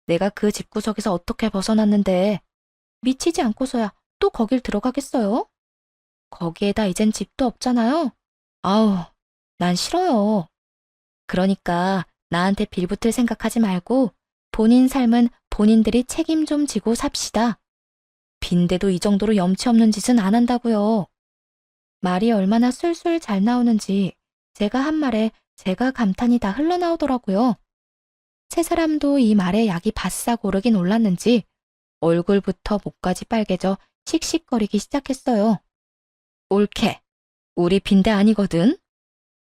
내가 그 집구석에서 어떻게 벗어났는데 미치지 않고서야 또 거길 들어가겠어요? 거기에다 이젠 집도 없잖아요. 아우, 난 싫어요. 그러니까 나한테 빌붙을 생각하지 말고 본인 삶은 본인들이 책임 좀 지고 삽시다. 빈대도 이 정도로 염치 없는 짓은 안 한다고요. 말이 얼마나 술술 잘 나오는지 제가 한 말에 제가 감탄이 다 흘러나오더라고요. 세 사람도 이 말에 약이 바싹 오르긴 올랐는지 얼굴부터 목까지 빨개져 씩씩거리기 시작했어요. 올케, 우리 빈대 아니거든.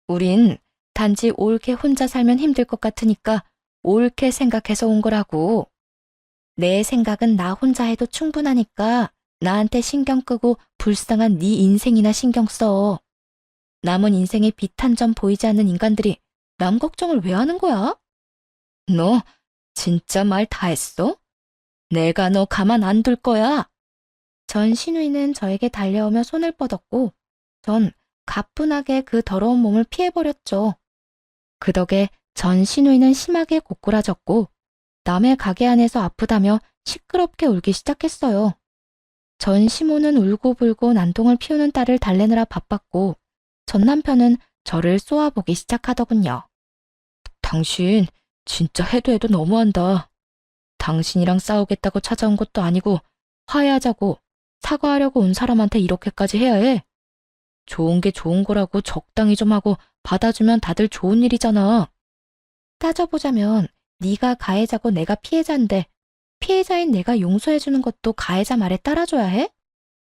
우린 단지 올케 혼자 살면 힘들 것 같으니까 올케 생각해서 온 거라고. 내 생각은 나 혼자 해도 충분하니까 나한테 신경 끄고 불쌍한 네 인생이나 신경 써. 남은 인생에 빛 한 점 보이지 않는 인간들이 남 걱정을 왜 하는 거야? 너 진짜 말 다 했어? 내가 너 가만 안 둘 거야. 전 신우이는 저에게 달려오며 손을 뻗었고 전 가뿐하게 그 더러운 몸을 피해버렸죠. 그 덕에 전 신우이는 심하게 고꾸라졌고 남의 가게 안에서 아프다며 시끄럽게 울기 시작했어요. 전 시모는 울고불고 난동을 피우는 딸을 달래느라 바빴고 전 남편은 저를 쏘아보기 시작하더군요. 당신 진짜 해도 해도 너무한다. 당신이랑 싸우겠다고 찾아온 것도 아니고 화해하자고 사과하려고 온 사람한테 이렇게까지 해야 해? 좋은 게 좋은 거라고 적당히 좀 하고 받아주면 다들 좋은 일이잖아. 따져보자면 네가 가해자고 내가 피해자인데 피해자인 내가 용서해주는 것도 가해자 말에 따라줘야 해?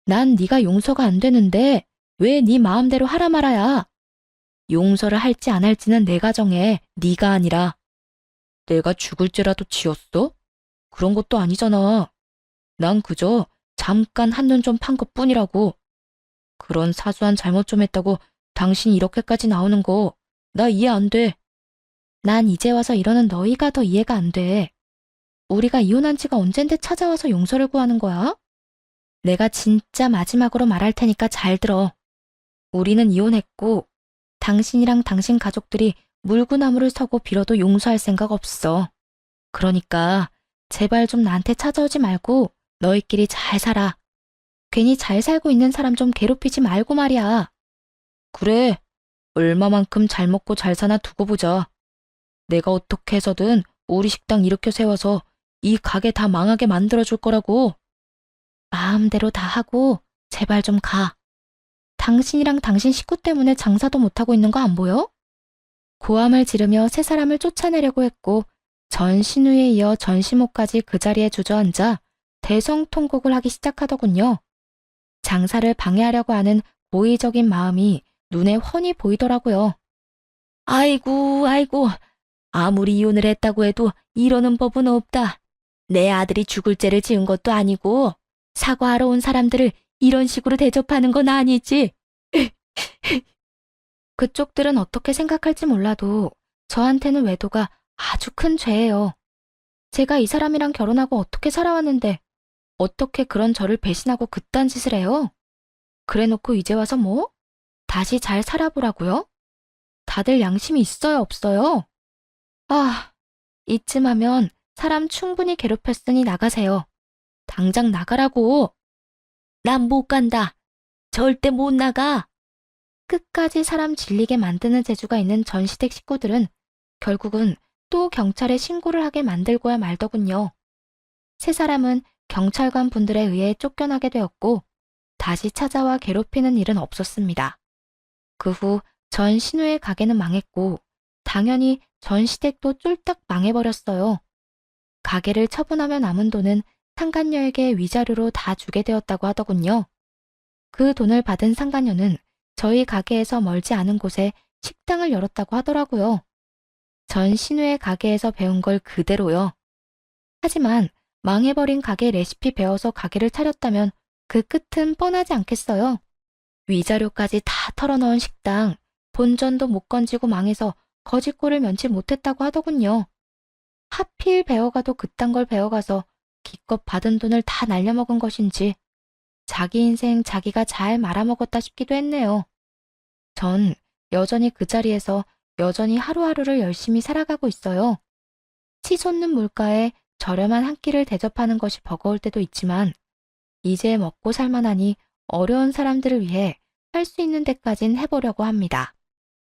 난 네가 용서가 안 되는데 왜 네 마음대로 하라 말아야? 용서를 할지 안 할지는 내가 정해, 네가 아니라. 내가 죽을 죄라도 지었어? 그런 것도 아니잖아. 난 그저 잠깐 한눈 좀 판 것뿐이라고. 그런 사소한 잘못 좀 했다고 당신이 이렇게까지 나오는 거 나 이해 안 돼. 난 이제 와서 이러는 너희가 더 이해가 안 돼. 우리가 이혼한 지가 언젠데 찾아와서 용서를 구하는 거야? 내가 진짜 마지막으로 말할 테니까 잘 들어. 우리는 이혼했고 당신이랑 당신 가족들이 물구나무를 서고 빌어도 용서할 생각 없어. 그러니까 제발 좀 나한테 찾아오지 말고 너희끼리 잘 살아. 괜히 잘 살고 있는 사람 좀 괴롭히지 말고 말이야. 그래, 얼마만큼 잘 먹고 잘 사나 두고 보자. 내가 어떻게 해서든 우리 식당 일으켜 세워서 이 가게 다 망하게 만들어줄 거라고. 마음대로 다 하고 제발 좀 가. 당신이랑 당신 식구 때문에 장사도 못하고 있는 거 안 보여? 고함을 지르며 세 사람을 쫓아내려고 했고 전 신우에 이어 전 시모까지 그 자리에 주저앉아 대성통곡을 하기 시작하더군요. 장사를 방해하려고 하는 고의적인 마음이 눈에 훤히 보이더라고요. 아이고, 아이고, 아무리 이혼을 했다고 해도 이러는 법은 없다. 내 아들이 죽을 죄를 지은 것도 아니고 사과하러 온 사람들을 이런 식으로 대접하는 건 아니지. 그쪽들은 어떻게 생각할지 몰라도 저한테는 외도가 아주 큰 죄예요. 제가 이 사람이랑 결혼하고 어떻게 살아왔는데 어떻게 그런 저를 배신하고 그딴 짓을 해요? 그래놓고 이제 와서 뭐? 다시 잘 살아보라고요? 다들 양심이 있어요, 없어요? 아, 이쯤 하면 사람 충분히 괴롭혔으니 나가세요. 당장 나가라고. 난 못 간다. 절대 못 나가. 끝까지 사람 질리게 만드는 재주가 있는 전시댁 식구들은 결국은 또 경찰에 신고를 하게 만들고야 말더군요. 세 사람은 경찰관 분들에 의해 쫓겨나게 되었고 다시 찾아와 괴롭히는 일은 없었습니다. 그 후 전 신우의 가게는 망했고 당연히 전 시댁도 쫄딱 망해버렸어요. 가게를 처분하며 남은 돈은 상간녀에게 위자료로 다 주게 되었다고 하더군요. 그 돈을 받은 상간녀는 저희 가게에서 멀지 않은 곳에 식당을 열었다고 하더라고요. 전 신우의 가게에서 배운 걸 그대로요. 하지만 망해버린 가게 레시피 배워서 가게를 차렸다면 그 끝은 뻔하지 않겠어요. 위자료까지 다 털어넣은 식당, 본전도 못 건지고 망해서 거짓골을 면치 못했다고 하더군요. 하필 배워가도 그딴 걸 배워가서 기껏 받은 돈을 다 날려먹은 것인지 자기 인생 자기가 잘 말아먹었다 싶기도 했네요. 전 여전히 그 자리에서 여전히 하루하루를 열심히 살아가고 있어요. 치솟는 물가에 저렴한 한 끼를 대접하는 것이 버거울 때도 있지만 이제 먹고 살만하니 어려운 사람들을 위해 할 수 있는 데까진 해보려고 합니다.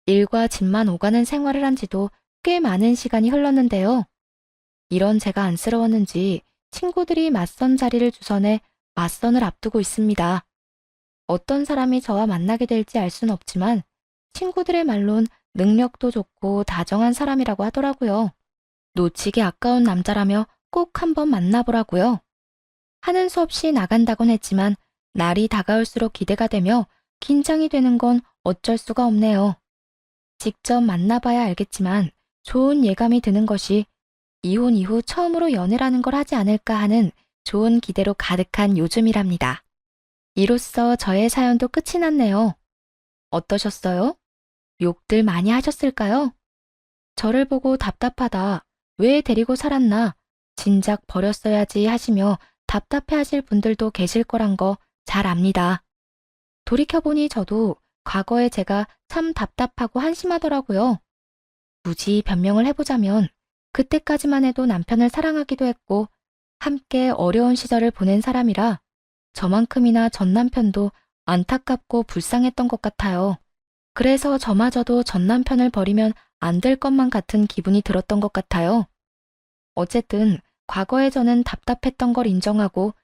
일과 집만 오가는 생활을 한 지도 꽤 많은 시간이 흘렀는데요. 이런 제가 안쓰러웠는지 친구들이 맞선 자리를 주선해 맞선을 앞두고 있습니다. 어떤 사람이 저와 만나게 될지 알 순 없지만 친구들의 말론 능력도 좋고 다정한 사람이라고 하더라고요. 놓치기 아까운 남자라며 꼭 한번 만나보라고요. 하는 수 없이 나간다곤 했지만 날이 다가올수록 기대가 되며 긴장이 되는 건 어쩔 수가 없네요. 직접 만나봐야 알겠지만 좋은 예감이 드는 것이 이혼 이후 처음으로 연애라는 걸 하지 않을까 하는 좋은 기대로 가득한 요즘이랍니다. 이로써 저의 사연도 끝이 났네요. 어떠셨어요? 욕들 많이 하셨을까요? 저를 보고 답답하다, 왜 데리고 살았나, 진작 버렸어야지 하시며 답답해하실 분들도 계실 거란 거 잘 압니다. 돌이켜보니 저도 과거에 제가 참 답답하고 한심하더라고요. 굳이 변명을 해보자면 그때까지만 해도 남편을 사랑하기도 했고 함께 어려운 시절을 보낸 사람이라 저만큼이나 전 남편도 안타깝고 불쌍했던 것 같아요. 그래서 저마저도 전 남편을 버리면 안 될 것만 같은 기분이 들었던 것 같아요. 어쨌든 과거에 저는 답답했던 걸 인정하고